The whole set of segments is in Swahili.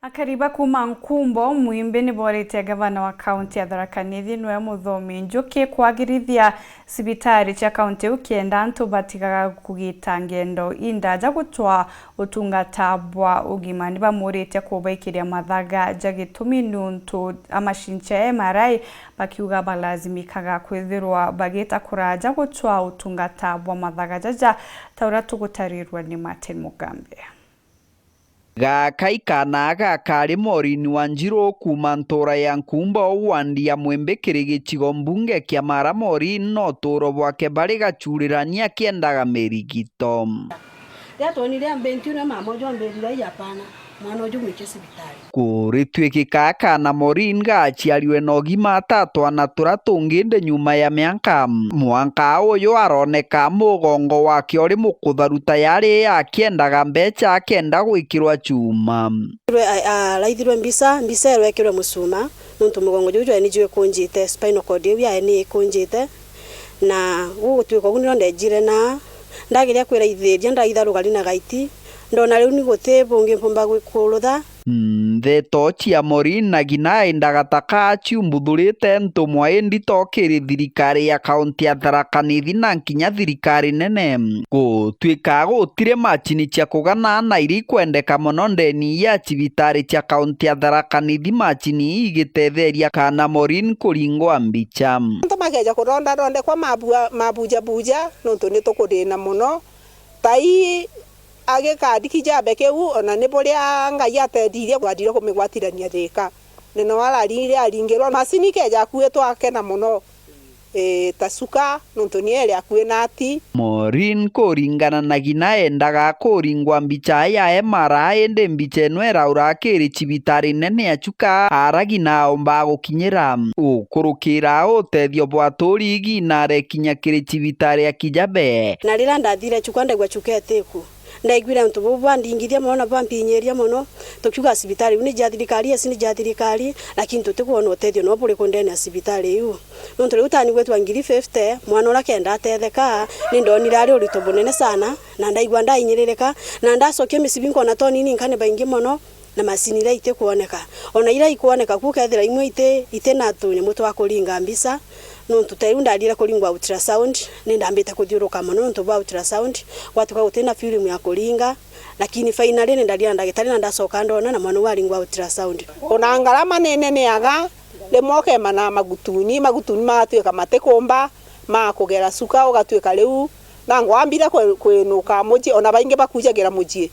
Akariba kuma Nkumbo mwimbi ni borete gavana wa kaunti ya Tharaka Nithi Noah Muthomi njuki kwagirithia sibitari cia kaunti ukienda antu batigaga kugita ngendo indaja gutwa utungata bwa ugima ni bamurite kubaikiria mathaga jagitumi nuntu amashinche MRI bakiuga balazimikaga kwithirwa bagita kuraja gutwa utungata bwa mathaga jaja taura tugutarirwa ni Martin Mugambe. Gakaikana gakari Maureen Wanjiru kuma ntura ya Nkumbo wandia mwembe kiri gicigo mbunge kia Mara Maureen no turo bwake bari gachurirania kiendaga mirigito. Kuritwikika kana Maureen gachiariwe na ugima atatwana tura tunginde nyuma ya miaka mwanka uyu aroneka mugongo wake uri mukutharu tayari akiendaga mbecha akienda gwikirwa chuma araithirwe mbisa rwekirwe musuma nuntu mugongo juju ni jwe kunjite spinal cord ya ni kunjite na gutwika guniro ndejire na ndagiria kwiraithiria ndaitharuga rina gaiti ndona riu ni guti bungi mpumba gwikurutha Theto cia Maureen na gina endagataka ciumbuthurite ntumwa indi tokiri thirikari ya kaunti ya Tharaka Nithi na nkinya thirikari nene gutwika gutire macini cia kugana na iri kwendeka muno ndeni ya cibitari cia kaunti ya Tharaka Nithi macini igitetheria kana Maureen kuringwa mbicha ntumageja kuronda kwa mabuja nuntu nitukudina muno tai age kandi kijabe keu ona ni boria ngai atedirie gwadire kumigwatirania thika nino wararire aringirwa macini keja kuetwa akena muno tasuka nuntu ni ere akue nati Maureen kuringana na gina endaga kuringwa mbicha ya MRI ende mbicha eno eraura kiri cibitari nene achuka aragina omba gukinyira ukurukira utethio bwa turigi na rekinya kiri cibitari ya kijabe na rira ndathire chuka ndegwa chuketiku ndaigwira ntu bwa ndingithia muno bampinyeria muno tukiuga sibitari ni jathirikari esi ni jathirikari lakini tutikuona utethio no buri kundene sibitari yu nuntu riu tani gwetwa 50 mwana ura kenda atetheka ni ndonire ari urito bunene sana na ndaigwa ndainyirereka na ndacokia misibi nkona toni ni nkane baingi muno na masini ira ite kuoneka ona ira ikuoneka kukethira imwe ite na tunye mutu wa kuringa mbisa nuntu tairu ndadira kuringwa ultrasound ni ndambite kuthiuruka muno nuntu ba ultrasound gwatuka gutena film ya kuringa lakini finally ni ndadira ndagitari na ndacoka ndona na mwana waringwa ultrasound ona ngarama nene aga lemoke mana magutuni matwika matekomba makugera suka ugatwika riu na ngwambira kwenuka muji ona bainge bakujagira muji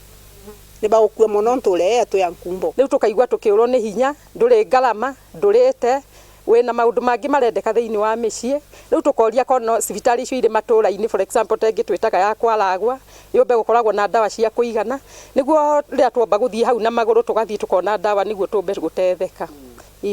ni bagukua muno ntule yetu ya Nkumbo riu tukaigwa tukiurwo ni hinya nduri ngarama ndurite wena maundu mangi marendeka thiini wa micii riu tukoria kono sibitari icio iri matura-ini for example tengi twitaga ya Kwaragwa yombe gukoragwo na dawa cia kuigana niguo ria twomba guthii hau na maguru tugathii tukona dawa niguo tumbe gutetheka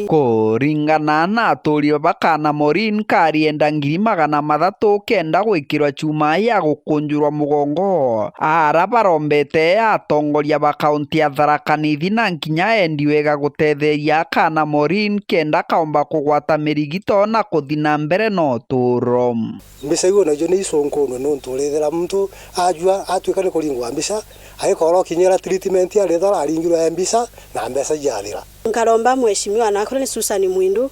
kuringana na aturi bakana Maureen karienda 300 kenda gwikirwa chuma ya gukunjurwa mugongo ara barombete atongoria ba kaunti ya Tharaka Nithi na nkinya endi wega gutetheria kana Maureen kenda kaomba kugwata mirigito na kuthina mbere no turo mbisa igo najo ni isonkono no nturethera muntu ajua atwika ni kuringwa mbisa aikoro kinyera treatment ya lethara aringirwa mbisa na mbesa jathira nkaromba mheshimiwa na akore ni Susan Mwindu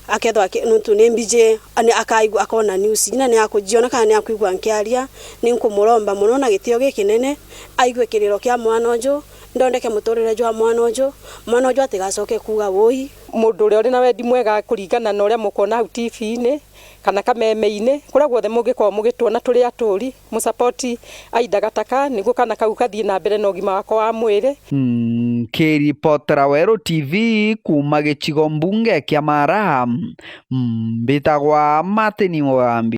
akethwa nuntu ni mbije ani akaigwa akona news ina ni akujiona kana ni akuigwa nkiaria ni nkumuromba muno na gitio gikinene aigwe kiriro kia mwana ojo ndondeke muturire jwa mwana ojo atigacoke kuga woi mundu uri ori na wendi mwega kuringana na uria mukona hau TV-ini kana kameme-ini kuria guothe mungikoo mugitwona turi aturi musapoti aidagataka niguo kana kau kathii na mbere na ugima wako wa mwiri Kiripotera Wero TV kuma gicigo mbunge kia Mara mbitagwa Martin Mugambe.